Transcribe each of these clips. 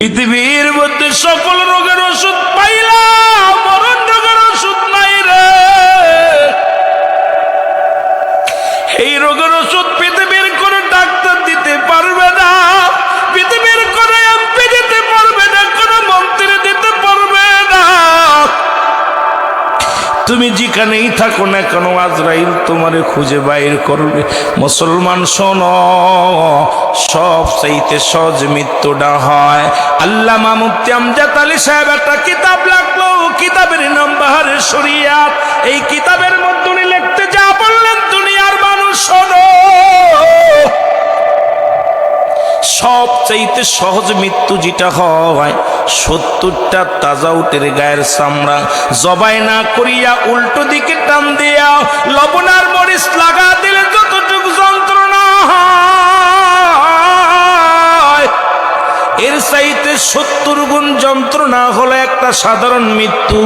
পৃথিবীর মধ্যে সকল রোগের ওষুধ পাইলাম, মরণ রোগের ওষুধ নাই রে। এই রোগের ওষুধ পৃথিবীর কোনো ডাক্তার দিতে পারবে না, পৃথিবীর কোনো এমপি দিতে পারবে না, কোনো মন্ত্রী দিতে পারবে না। তুমি যেখানেই থাকো না কেন আজরাইল তোমারে খুঁজে বাইর করবে। মুসলমান শোনো, সব চাইতে সহজ মৃত্যুটা হয়। আল্লামা মুফতি আমজাদ আলী সাহেব একটা কিতাব লাগলো, কিতাবের নাম বাহারে শরিয়াত। এই কিতাবের মধ্যে উনি লিখতে যা বললেন, দুনিয়ার মানুষ শোনো, সব চাইতে সহজ মৃত্যু যেটা হয়, 70টা তাজা উটের গায়ের চামড়া জবাই না করিয়া উল্টো দিকে টান দিয়া লবণার মরিচ লাগা দিলে যতটুকু যন্ত্রণা হয়, এর চাইতে 70 গুণ যন্ত্রণা হলো একটা সাধারণ মৃত্যু।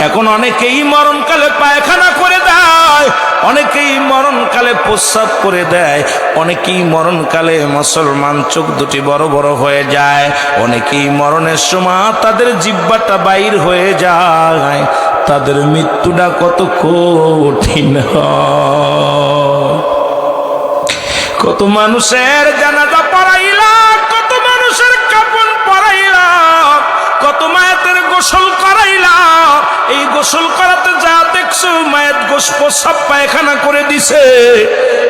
এখন অনেকেই মরণকালে পায়খানা করে দেয়, অনেকেই মরণকালে প্রস্রাব করে দেয়, অনেকেই মরণকালে মুসলমান চোখ দুটি বড় বড় হয়ে যায়, অনেকেই মরণের সময় তাদের জিহ্বাটা বাইর হয়ে যায়। তাদের মৃত্যুটা কত কঠিন হয়। কত মানুষের জানাজা পড়াইলাম, কত মানুষের কাফন পড়াইলাম, কত মায়ের গোসল করাইলাম। এই গোসল করাতে যা দেখছো মায়ের গোস প্রস্রাব পায়খানা করে দিছে,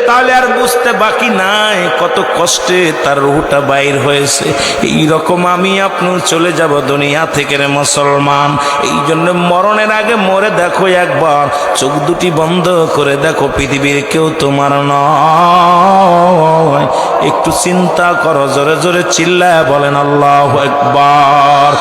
তাহলে আর বুঝতে বাকি নাই কত কষ্টে তার রুহটা বাইর হয়েছে। এইরকম আমি আপনি চলে যাব দুনিয়া থেকে রে মুসলমান। এই জন্য মরণের আগে মরে দেখো একবার, চোখ দুটি বন্ধ করে দেখো, পৃথিবীর কেউ তোমার নয়। একটু চিন্তা করো, জোরে জোরে চিল্লায় বলেন আল্লাহু আকবার।